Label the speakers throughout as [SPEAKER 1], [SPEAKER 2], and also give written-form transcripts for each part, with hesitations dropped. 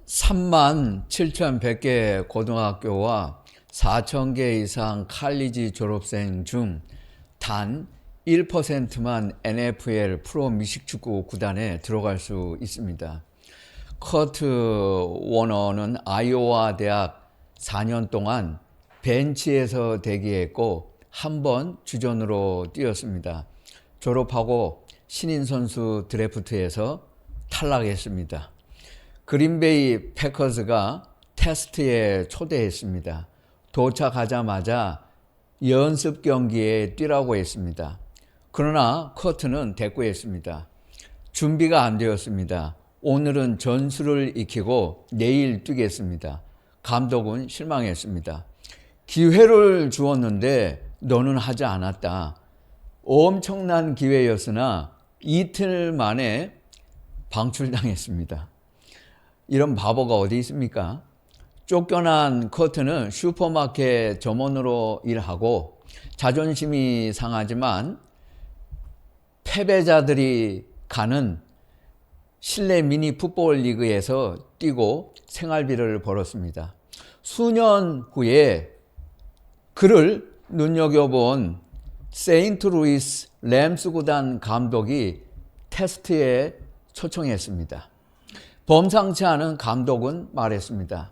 [SPEAKER 1] 37,100개 고등학교와 4,000개 이상 칼리지 졸업생 중 단 1%만 NFL 프로 미식축구 구단에 들어갈 수 있습니다. 커트 워너는 아이오와 대학 4년 동안 벤치에서 대기했고 한 번 주전으로 뛰었습니다. 졸업하고 신인 선수 드래프트에서 탈락했습니다. 그린베이 패커스가 테스트에 초대했습니다. 도착하자마자 연습 경기에 뛰라고 했습니다. 그러나 커트는 대꾸했습니다. 준비가 안 되었습니다. 오늘은 전술을 익히고 내일 뛰겠습니다. 감독은 실망했습니다. 기회를 주었는데 너는 하지 않았다. 엄청난 기회였으나 이틀 만에 방출당했습니다. 이런 바보가 어디 있습니까? 쫓겨난 커트는 슈퍼마켓 점원으로 일하고 자존심이 상하지만 패배자들이 가는 실내 미니 풋볼 리그에서 뛰고 생활비를 벌었습니다. 수년 후에 그를 눈여겨본 세인트루이스 램스 구단 감독이 테스트에 초청했습니다. 범상치 않은 감독은 말했습니다.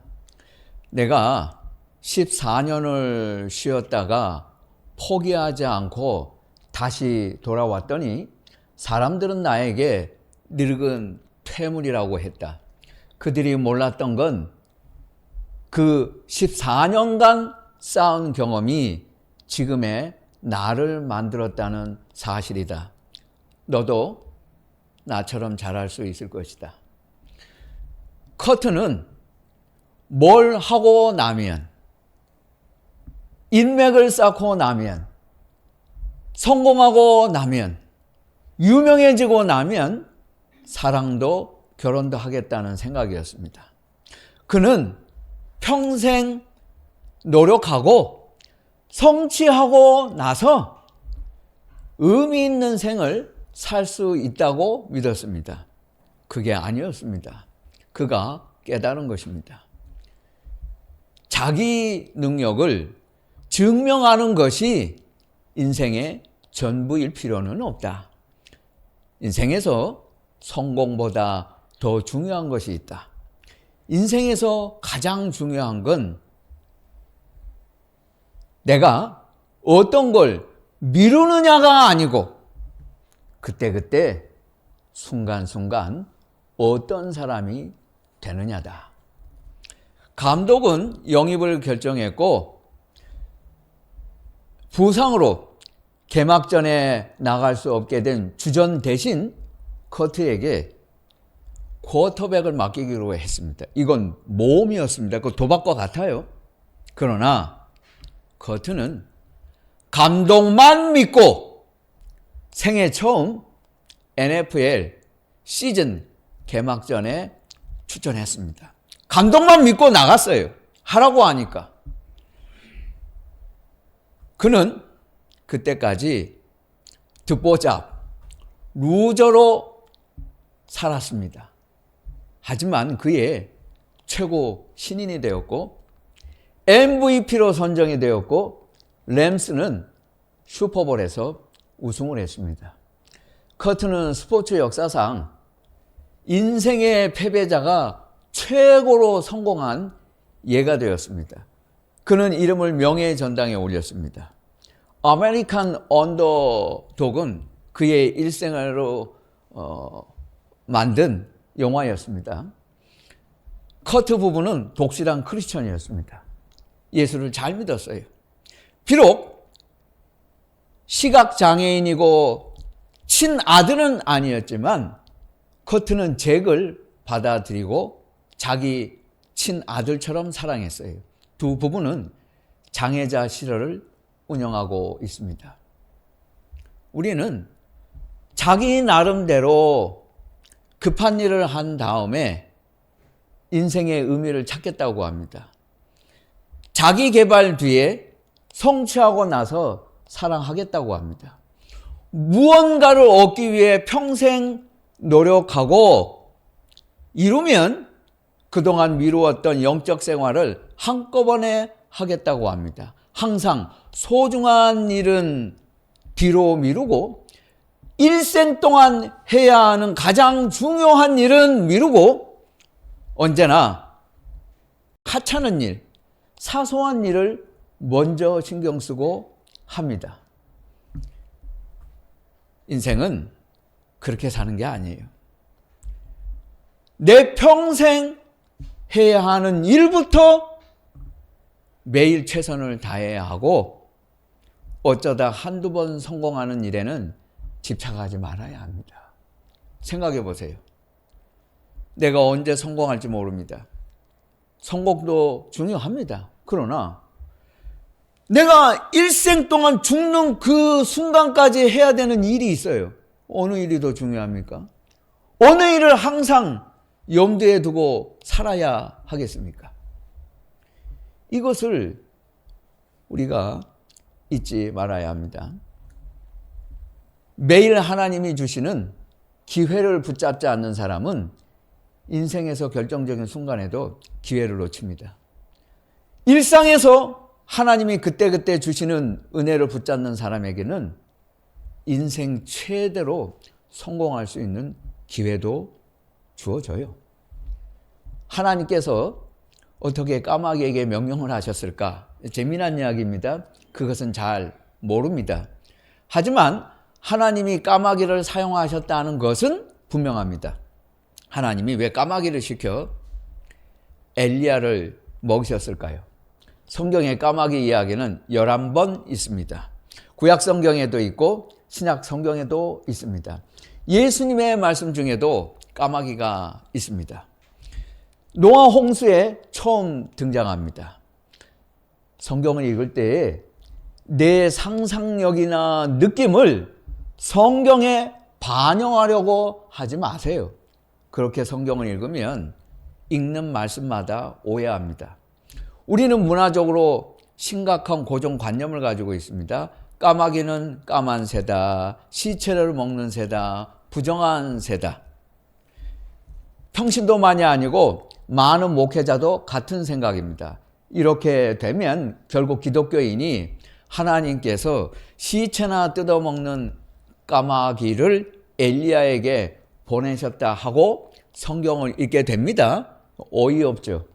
[SPEAKER 1] 내가 14년을 쉬었다가 포기하지 않고 다시 돌아왔더니 사람들은 나에게 늙은 퇴물이라고 했다. 그들이 몰랐던 건 그 14년간 쌓은 경험이 지금의 나를 만들었다는 사실이다. 너도 나처럼 잘할 수 있을 것이다. 커트는 뭘 하고 나면, 인맥을 쌓고 나면, 성공하고 나면, 유명해지고 나면 사랑도 결혼도 하겠다는 생각이었습니다. 그는 평생 노력하고 성취하고 나서 의미 있는 생을 살 수 있다고 믿었습니다. 그게 아니었습니다. 그가 깨달은 것입니다. 자기 능력을 증명하는 것이 인생의 전부일 필요는 없다. 인생에서 성공보다 더 중요한 것이 있다. 인생에서 가장 중요한 건 내가 어떤 걸 미루느냐가 아니고 그때그때 순간순간 어떤 사람이 되느냐다. 감독은 영입을 결정했고 부상으로 개막전에 나갈 수 없게 된 주전 대신 커트에게 쿼터백을 맡기기로 했습니다. 이건 모험이었습니다. 그 도박과 같아요. 그러나 커트는 감독만 믿고 생애 처음 NFL 시즌 개막전에 출전했습니다. 감독만 믿고 나갔어요. 하라고 하니까. 그는 그때까지 듣보잡, 루저로 살았습니다. 하지만 그의 최고 신인이 되었고 MVP로 선정이 되었고 램스는 슈퍼볼에서 우승을 했습니다. 커트는 스포츠 역사상 인생의 패배자가 최고로 성공한 예가 되었습니다. 그는 이름을 명예의 전당에 올렸습니다. 아메리칸 언더독은 그의 일생으로 만든 영화였습니다. 커트 부부는 독실한 크리스천이었습니다. 예수를 잘 믿었어요. 비록 시각장애인이고 친아들은 아니었지만 커트는 잭을 받아들이고 자기 친아들처럼 사랑했어요. 두 부부는 장애자 실어를 운영하고 있습니다. 우리는 자기 나름대로 급한 일을 한 다음에 인생의 의미를 찾겠다고 합니다. 자기 개발 뒤에 성취하고 나서 사랑하겠다고 합니다. 무언가를 얻기 위해 평생 노력하고 이루면 그동안 미루었던 영적 생활을 한꺼번에 하겠다고 합니다. 항상 소중한 일은 뒤로 미루고 일생 동안 해야 하는 가장 중요한 일은 미루고 언제나 하찮은 일, 사소한 일을 먼저 신경 쓰고 합니다. 인생은 그렇게 사는 게 아니에요. 내 평생 해야 하는 일부터 매일 최선을 다해야 하고 어쩌다 한두 번 성공하는 일에는 집착하지 말아야 합니다. 생각해 보세요. 내가 언제 성공할지 모릅니다. 성공도 중요합니다. 그러나 내가 일생 동안 죽는 그 순간까지 해야 되는 일이 있어요. 어느 일이 더 중요합니까? 어느 일을 항상 염두에 두고 살아야 하겠습니까? 이것을 우리가 잊지 말아야 합니다. 매일 하나님이 주시는 기회를 붙잡지 않는 사람은 인생에서 결정적인 순간에도 기회를 놓칩니다. 일상에서 하나님이 그때그때 주시는 은혜를 붙잡는 사람에게는 인생 최대로 성공할 수 있는 기회도 주어져요. 하나님께서 어떻게 까마귀에게 명령을 하셨을까? 재미난 이야기입니다. 그것은 잘 모릅니다. 하지만 하나님이 까마귀를 사용하셨다는 것은 분명합니다. 하나님이 왜 까마귀를 시켜 엘리야를 먹이셨을까요? 성경에 까마귀 이야기는 11번 있습니다. 구약 성경에도 있고 신약 성경에도 있습니다. 예수님의 말씀 중에도 까마귀가 있습니다. 노아 홍수에 처음 등장합니다. 성경을 읽을 때에 내 상상력이나 느낌을 성경에 반영하려고 하지 마세요. 그렇게 성경을 읽으면 읽는 말씀마다 오해합니다. 우리는 문화적으로 심각한 고정관념을 가지고 있습니다. 까마귀는 까만 새다, 시체를 먹는 새다, 부정한 새다. 평신도만이 아니고 많은 목회자도 같은 생각입니다. 이렇게 되면 결국 기독교인이 하나님께서 시체나 뜯어먹는 까마귀를 엘리야에게 보내셨다 하고 성경을 읽게 됩니다. 어이없죠.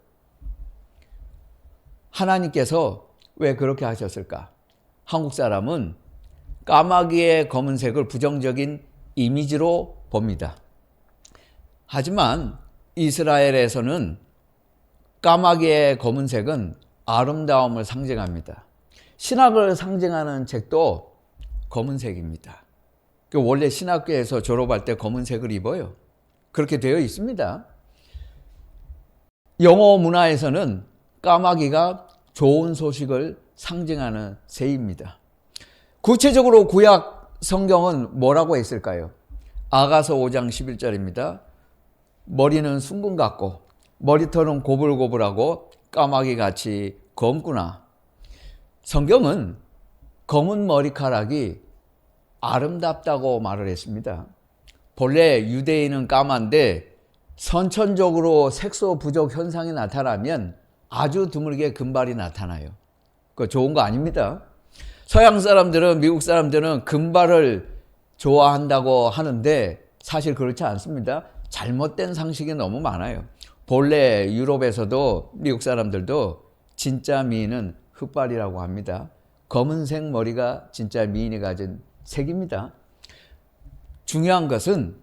[SPEAKER 1] 하나님께서 왜 그렇게 하셨을까? 한국 사람은 까마귀의 검은색을 부정적인 이미지로 봅니다. 하지만 이스라엘에서는 까마귀의 검은색은 아름다움을 상징합니다. 신학을 상징하는 책도 검은색입니다. 원래 신학교에서 졸업할 때 검은색을 입어요. 그렇게 되어 있습니다. 영어 문화에서는 까마귀가 좋은 소식을 상징하는 새입니다. 구체적으로 구약 성경은 뭐라고 했을까요? 아가서 5장 11절입니다. 머리는 숭금 같고 머리털은 고불고불하고 까마귀같이 검구나. 성경은 검은 머리카락이 아름답다고 말을 했습니다. 본래 유대인은 까만데 선천적으로 색소 부족 현상이 나타나면 아주 드물게 금발이 나타나요. 그거 좋은 거 아닙니다. 서양 사람들은, 미국 사람들은 금발을 좋아한다고 하는데 사실 그렇지 않습니다. 잘못된 상식이 너무 많아요. 본래 유럽에서도 미국 사람들도 진짜 미인은 흑발이라고 합니다. 검은색 머리가 진짜 미인이 가진 색입니다. 중요한 것은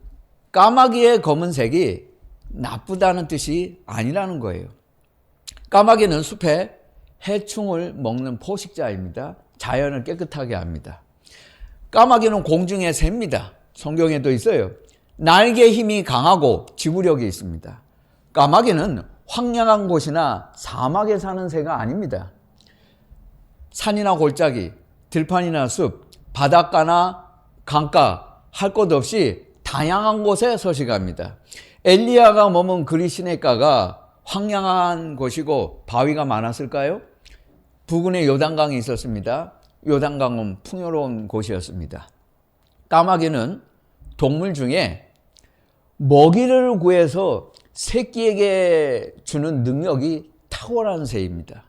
[SPEAKER 1] 까마귀의 검은색이 나쁘다는 뜻이 아니라는 거예요. 까마귀는 숲에 해충을 먹는 포식자입니다. 자연을 깨끗하게 합니다. 까마귀는 공중의 새입니다. 성경에도 있어요. 날개 힘이 강하고 지구력이 있습니다. 까마귀는 황량한 곳이나 사막에 사는 새가 아닙니다. 산이나 골짜기, 들판이나 숲, 바닷가나 강가 할 것 없이 다양한 곳에 서식합니다. 엘리야가 머문 그리 시내가가 황량한 곳이고 바위가 많았을까요? 부근에 요단강이 있었습니다. 요단강은 풍요로운 곳이었습니다. 까마귀는 동물 중에 먹이를 구해서 새끼에게 주는 능력이 탁월한 새입니다.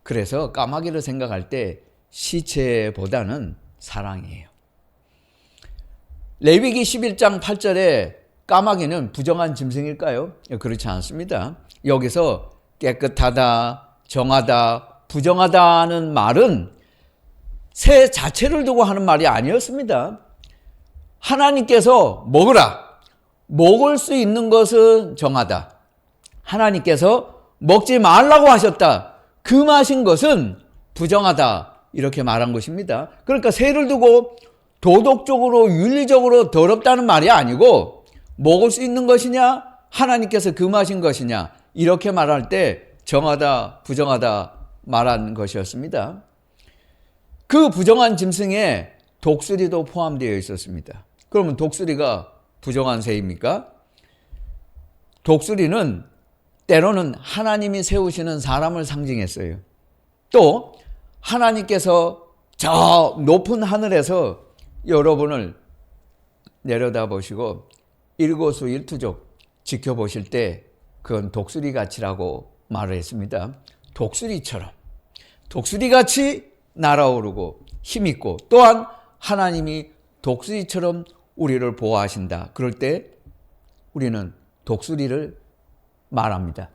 [SPEAKER 1] 그래서 까마귀를 생각할 때 시체보다는 사랑이에요. 레위기 11장 8절에 까마귀는 부정한 짐승일까요? 그렇지 않습니다. 여기서 깨끗하다, 정하다, 부정하다는 말은 새 자체를 두고 하는 말이 아니었습니다. 하나님께서 먹으라. 먹을 수 있는 것은 정하다. 하나님께서 먹지 말라고 하셨다. 금하신 것은 부정하다. 이렇게 말한 것입니다. 그러니까 새를 두고 도덕적으로 윤리적으로 더럽다는 말이 아니고 먹을 수 있는 것이냐 하나님께서 금하신 것이냐 이렇게 말할 때 정하다 부정하다 말한 것이었습니다. 그 부정한 짐승에 독수리도 포함되어 있었습니다. 그러면 독수리가 부정한 새입니까? 독수리는 때로는 하나님이 세우시는 사람을 상징했어요. 또 하나님께서 저 높은 하늘에서 여러분을 내려다보시고 일거수일투족 지켜보실 때 그건 독수리같이라고 말을 했습니다. 독수리같이 날아오르고 힘있고 또한 하나님이 독수리처럼 우리를 보호하신다. 그럴 때 우리는 독수리를 말합니다.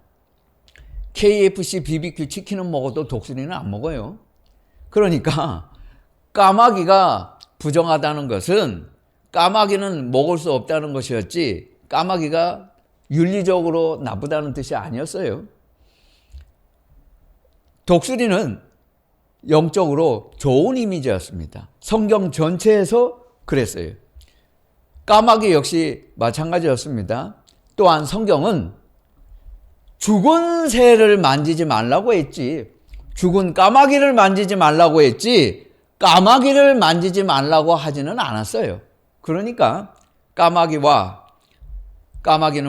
[SPEAKER 1] KFC BBQ 치킨은 먹어도 독수리는 안 먹어요. 그러니까 까마귀가 부정하다는 것은 까마귀는 먹을 수 없다는 것이었지 까마귀가 윤리적으로 나쁘다는 뜻이 아니었어요. 독수리는 영적으로 좋은 이미지였습니다. 성경 전체에서 그랬어요. 까마귀 역시 마찬가지였습니다. 또한 성경은 죽은 새를 만지지 말라고 했지 죽은 까마귀를 만지지 말라고 했지 까마귀를 만지지 말라고 하지는 않았어요. 그러니까 까마귀는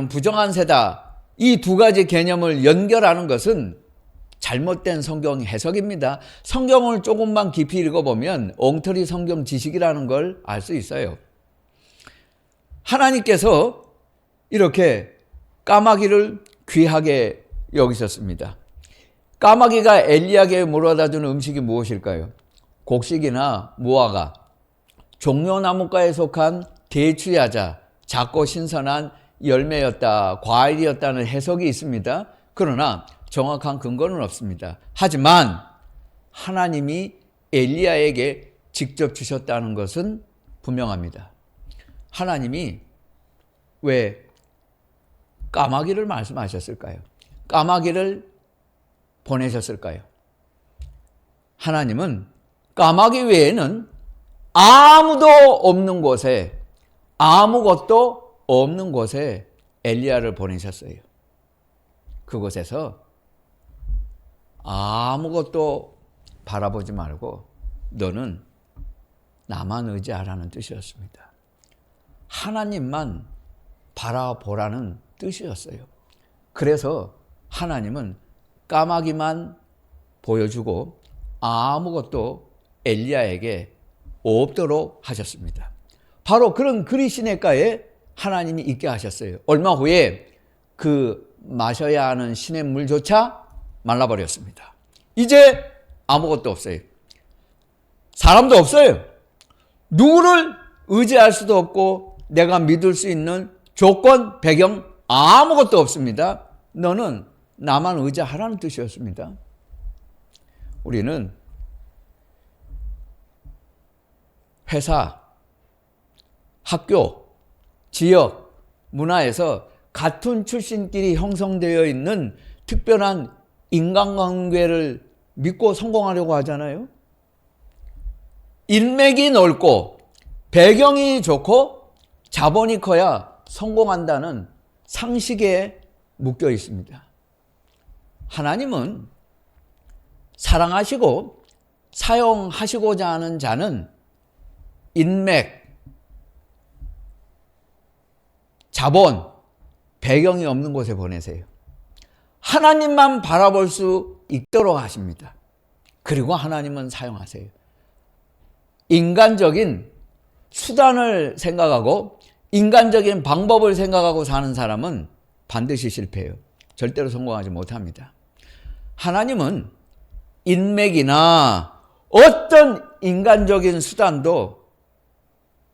[SPEAKER 1] 부정한 새다. 이 두 가지 개념을 연결하는 것은 잘못된 성경 해석입니다. 성경을 조금만 깊이 읽어보면 엉터리 성경 지식이라는 걸 알 수 있어요. 하나님께서 이렇게 까마귀를 귀하게 여기셨습니다. 까마귀가 엘리야에게 물어다 주는 음식이 무엇일까요? 곡식이나 무화과, 종려나무과에 속한 대추야자, 작고 신선한 열매였다, 과일이었다는 해석이 있습니다. 그러나 정확한 근거는 없습니다. 하지만 하나님이 엘리야에게 직접 주셨다는 것은 분명합니다. 하나님이 왜 까마귀를 말씀하셨을까요? 까마귀를 보내셨을까요? 하나님은 까마귀 외에는 아무도 없는 곳에 아무것도 없는 곳에 엘리야를 보내셨어요. 그곳에서 아무것도 바라보지 말고 너는 나만 의지하라는 뜻이었습니다. 하나님만 바라보라는 뜻이었어요. 그래서 하나님은 까마귀만 보여주고 아무것도 엘리야에게 없도록 하셨습니다. 바로 그런 그리시네가에 하나님이 있게 하셨어요. 얼마 후에 그 마셔야 하는 시냇 물조차 말라버렸습니다. 이제 아무것도 없어요. 사람도 없어요. 누구를 의지할 수도 없고 내가 믿을 수 있는 조건, 배경 아무것도 없습니다. 너는 나만 의지하라는 뜻이었습니다. 우리는 회사, 학교, 지역, 문화에서 같은 출신끼리 형성되어 있는 특별한 인간관계를 믿고 성공하려고 하잖아요. 인맥이 넓고 배경이 좋고 자본이 커야 성공한다는 상식에 묶여 있습니다. 하나님은 사랑하시고 사용하시고자 하는 자는 인맥, 자본, 배경이 없는 곳에 보내세요. 하나님만 바라볼 수 있도록 하십니다. 그리고 하나님은 사용하세요. 인간적인 수단을 생각하고 인간적인 방법을 생각하고 사는 사람은 반드시 실패해요. 절대로 성공하지 못합니다. 하나님은 인맥이나 어떤 인간적인 수단도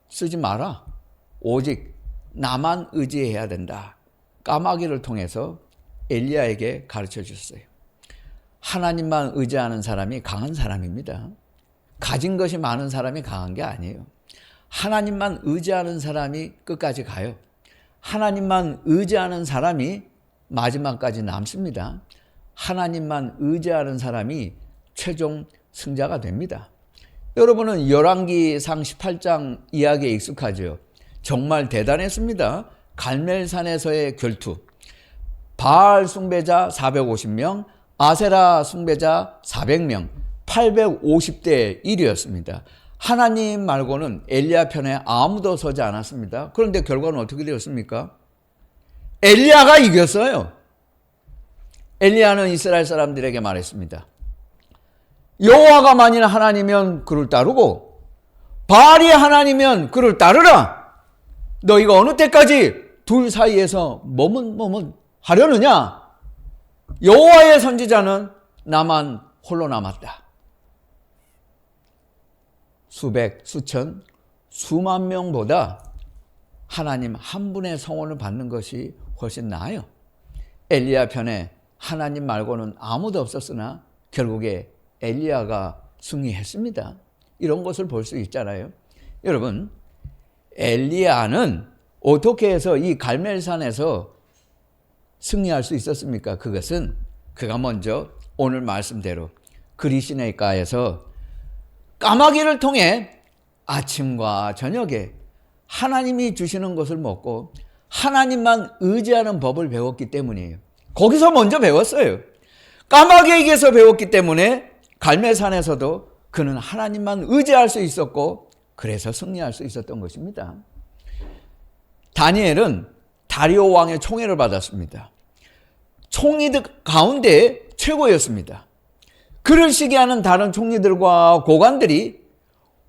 [SPEAKER 1] 쓰지 마라. 오직 나만 의지해야 된다. 까마귀를 통해서 엘리야에게 가르쳐 주셨어요. 하나님만 의지하는 사람이 강한 사람입니다. 가진 것이 많은 사람이 강한 게 아니에요. 하나님만 의지하는 사람이 끝까지 가요. 하나님만 의지하는 사람이 마지막까지 남습니다. 하나님만 의지하는 사람이 최종 승자가 됩니다. 여러분은 열왕기상 18장 이야기에 익숙하죠. 정말 대단했습니다. 갈멜산에서의 결투. 바알 숭배자 450명, 아세라 숭배자 400명, 850대 1이었습니다. 하나님 말고는 엘리야 편에 아무도 서지 않았습니다. 그런데 결과는 어떻게 되었습니까? 엘리야가 이겼어요. 엘리야는 이스라엘 사람들에게 말했습니다. 여호와가 만일 하나님이면 그를 따르고 바알이 하나님이면 그를 따르라. 너희가 어느 때까지 둘 사이에서 머뭇머뭇 하려느냐? 여호와의 선지자는 나만 홀로 남았다. 수백, 수천, 수만 명보다 하나님 한 분의 성원을 받는 것이 훨씬 나아요. 엘리야 편에 하나님 말고는 아무도 없었으나 결국에 엘리야가 승리했습니다. 이런 것을 볼 수 있잖아요. 여러분, 엘리야는 어떻게 해서 이 갈멜산에서 승리할 수 있었습니까? 그것은 그가 먼저 오늘 말씀대로 그리시네가에서 까마귀를 통해 아침과 저녁에 하나님이 주시는 것을 먹고 하나님만 의지하는 법을 배웠기 때문이에요. 거기서 먼저 배웠어요. 까마귀에게서 배웠기 때문에 갈멜산에서도 그는 하나님만 의지할 수 있었고 그래서 승리할 수 있었던 것입니다. 다니엘은 다리오 왕의 총애를 받았습니다. 총리들 가운데 최고였습니다. 그를 시기하는 다른 총리들과 고관들이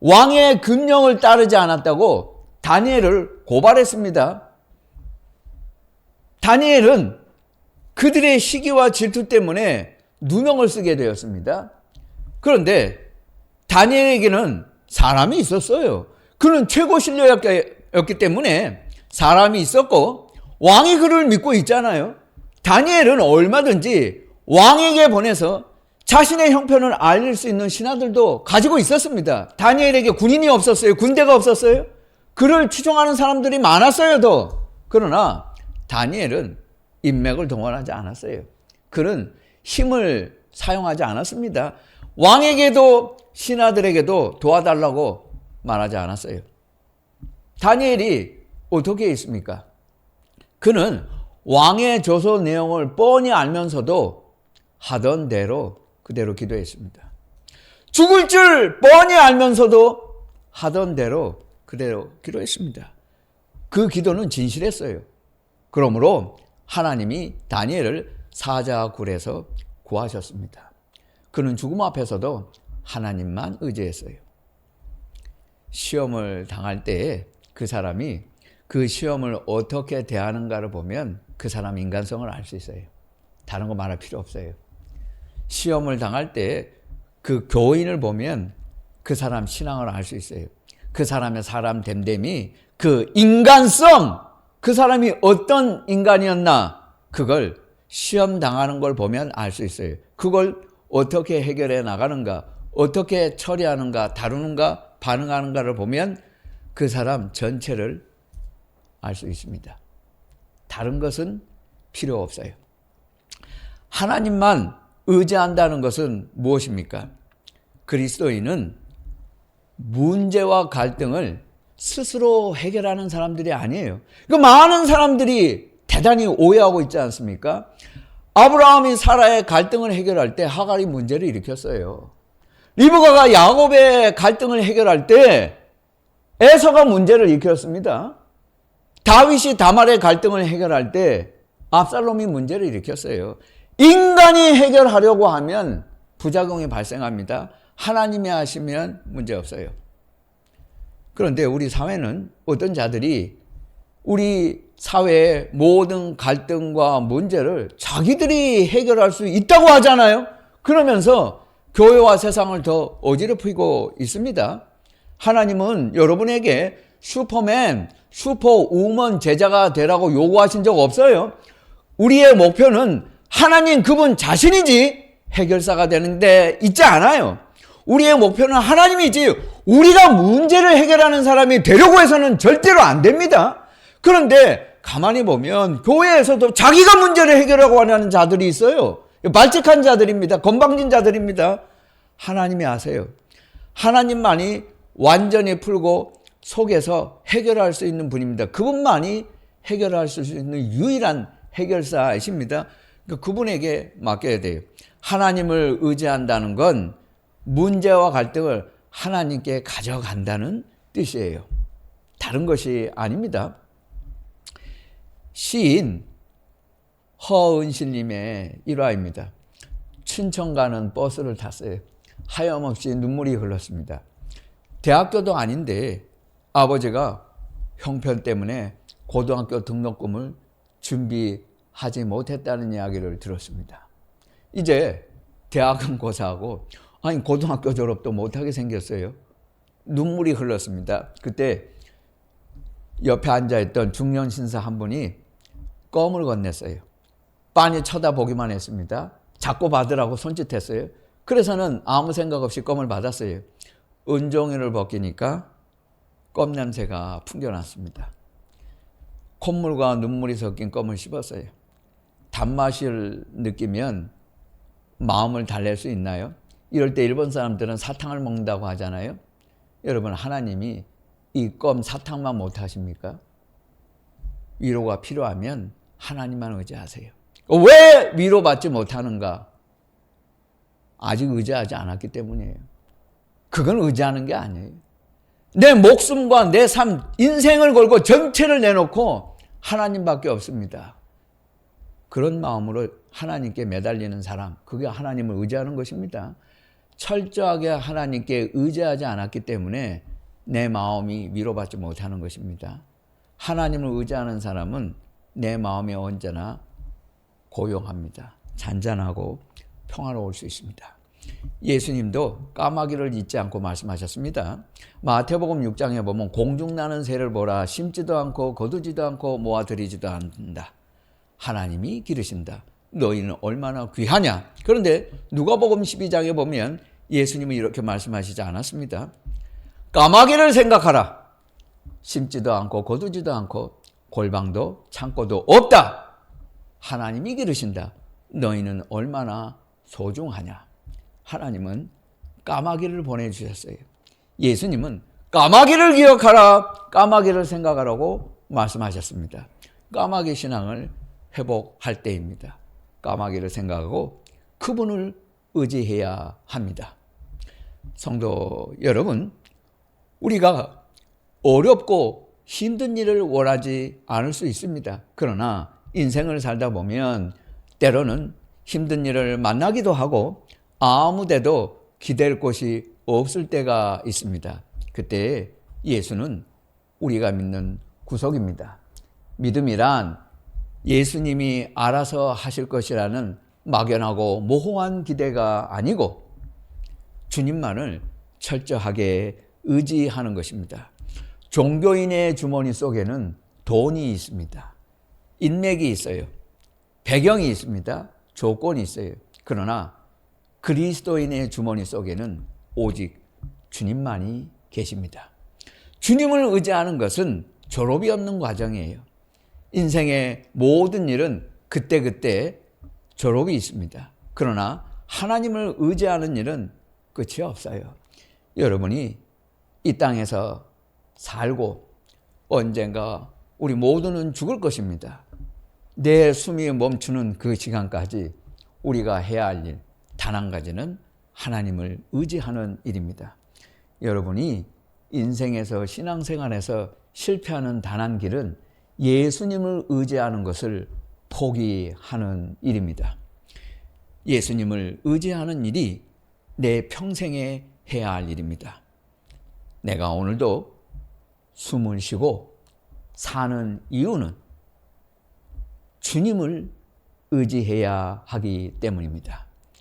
[SPEAKER 1] 왕의 금령을 따르지 않았다고 다니엘을 고발했습니다. 다니엘은 그들의 시기와 질투 때문에 누명을 쓰게 되었습니다. 그런데 다니엘에게는 사람이 있었어요. 그는 최고 신뢰였기 때문에 사람이 있었고 왕이 그를 믿고 있잖아요. 다니엘은 얼마든지 왕에게 보내서 자신의 형편을 알릴 수 있는 신하들도 가지고 있었습니다. 다니엘에게 군인이 없었어요. 군대가 없었어요. 그를 추종하는 사람들이 많았어요. 더. 그러나 다니엘은 인맥을 동원하지 않았어요. 그는 힘을 사용하지 않았습니다. 왕에게도 신하들에게도 도와달라고 말하지 않았어요. 다니엘이 어떻게 했습니까? 그는 왕의 조서 내용을 뻔히 알면서도 하던 대로 그대로 기도했습니다. 죽을 줄 뻔히 알면서도 하던 대로 그대로 기도했습니다. 그 기도는 진실했어요. 그러므로 하나님이 다니엘을 사자굴에서 구하셨습니다. 그는 죽음 앞에서도 하나님만 의지했어요. 시험을 당할 때에 그 사람이 그 시험을 어떻게 대하는가를 보면 그 사람 인간성을 알 수 있어요. 다른 거 말할 필요 없어요. 시험을 당할 때 그 교인을 보면 그 사람 신앙을 알 수 있어요. 그 사람의 사람 됨됨이 그 인간성, 그 사람이 어떤 인간이었나 그걸 시험 당하는 걸 보면 알 수 있어요. 그걸 어떻게 해결해 나가는가, 어떻게 처리하는가, 다루는가, 반응하는가를 보면 그 사람 전체를 알 수 있습니다. 다른 것은 필요 없어요. 하나님만 의지한다는 것은 무엇입니까? 그리스도인은 문제와 갈등을 스스로 해결하는 사람들이 아니에요. 그 많은 사람들이 대단히 오해하고 있지 않습니까? 아브라함이 사라의 갈등을 해결할 때 하갈이 문제를 일으켰어요. 리브가가 야곱의 갈등을 해결할 때 에서가 문제를 일으켰습니다. 다윗이 다말의 갈등을 해결할 때 압살롬이 문제를 일으켰어요. 인간이 해결하려고 하면 부작용이 발생합니다. 하나님이 하시면 문제없어요. 그런데 우리 사회는 어떤 자들이 우리 사회의 모든 갈등과 문제를 자기들이 해결할 수 있다고 하잖아요. 그러면서 교회와 세상을 더 어지럽히고 있습니다. 하나님은 여러분에게 슈퍼맨, 슈퍼우먼 제자가 되라고 요구하신 적 없어요. 우리의 목표는 하나님 그분 자신이지 해결사가 되는데 있지 않아요. 우리의 목표는 하나님이지 우리가 문제를 해결하는 사람이 되려고 해서는 절대로 안 됩니다. 그런데 가만히 보면 교회에서도 자기가 문제를 해결하고 하는 자들이 있어요. 발칙한 자들입니다. 건방진 자들입니다. 하나님이 아세요. 하나님만이 완전히 풀고 속에서 해결할 수 있는 분입니다. 그분만이 해결할 수 있는 유일한 해결사이십니다. 그분에게 맡겨야 돼요. 하나님을 의지한다는 건 문제와 갈등을 하나님께 가져간다는 뜻이에요. 다른 것이 아닙니다. 시인 허은실님의 일화입니다. 춘천 가는 버스를 탔어요. 하염없이 눈물이 흘렀습니다. 대학교도 아닌데 아버지가 형편 때문에 고등학교 등록금을 준비하지 못했다는 이야기를 들었습니다. 이제 대학은 고사하고 아니 고등학교 졸업도 못하게 생겼어요. 눈물이 흘렀습니다. 그때 옆에 앉아있던 중년 신사 한 분이 껌을 건넸어요. 빤히 쳐다보기만 했습니다. 자꾸 받으라고 손짓했어요. 그래서는 아무 생각 없이 껌을 받았어요. 은종이를 벗기니까 껌 냄새가 풍겨났습니다. 콧물과 눈물이 섞인 껌을 씹었어요. 단맛을 느끼면 마음을 달랠 수 있나요? 이럴 때 일본 사람들은 사탕을 먹는다고 하잖아요. 여러분, 하나님이 이 껌 사탕만 못 하십니까? 위로가 필요하면 하나님만 의지하세요. 왜 위로받지 못하는가? 아직 의지하지 않았기 때문이에요. 그건 의지하는 게 아니에요. 내 목숨과 내 삶, 인생을 걸고 전체를 내놓고 하나님밖에 없습니다. 그런 마음으로 하나님께 매달리는 사람, 그게 하나님을 의지하는 것입니다. 철저하게 하나님께 의지하지 않았기 때문에 내 마음이 위로받지 못하는 것입니다. 하나님을 의지하는 사람은 내 마음이 언제나 고요합니다. 잔잔하고 평화로울 수 있습니다. 예수님도 까마귀를 잊지 않고 말씀하셨습니다. 마태복음 6장에 보면 공중나는 새를 보라. 심지도 않고 거두지도 않고 모아들이지도 않는다. 하나님이 기르신다. 너희는 얼마나 귀하냐. 그런데 누가복음 12장에 보면 예수님은 이렇게 말씀하시지 않았습니다. 까마귀를 생각하라. 심지도 않고 거두지도 않고 골방도 창고도 없다. 하나님이 기르신다. 너희는 얼마나 소중하냐. 하나님은 까마귀를 보내주셨어요. 예수님은 까마귀를 기억하라. 까마귀를 생각하라고 말씀하셨습니다. 까마귀 신앙을 회복할 때입니다. 까마귀를 생각하고 그분을 의지해야 합니다. 성도 여러분, 우리가 어렵고 힘든 일을 원하지 않을 수 있습니다. 그러나 인생을 살다 보면 때로는 힘든 일을 만나기도 하고 아무 데도 기댈 곳이 없을 때가 있습니다. 그때 예수는 우리가 믿는 구속입니다. 믿음이란 예수님이 알아서 하실 것이라는 막연하고 모호한 기대가 아니고 주님만을 철저하게 의지하는 것입니다. 종교인의 주머니 속에는 돈이 있습니다. 인맥이 있어요. 배경이 있습니다. 조건이 있어요. 그러나 그리스도인의 주머니 속에는 오직 주님만이 계십니다. 주님을 의지하는 것은 졸업이 없는 과정이에요. 인생의 모든 일은 그때그때 졸업이 있습니다. 그러나 하나님을 의지하는 일은 끝이 없어요. 여러분이 이 땅에서 살고 언젠가 우리 모두는 죽을 것입니다. 내 숨이 멈추는 그 시간까지 우리가 해야 할 일 단 한 가지는 하나님을 의지하는 일입니다. 여러분이 인생에서 신앙생활에서 실패하는 단 한 길은 예수님을 의지하는 것을 포기하는 일입니다. 예수님을 의지하는 일이 내 평생에 해야 할 일입니다. 내가 오늘도 숨을 쉬고 사는 이유는 주님을 의지해야 하기 때문입니다.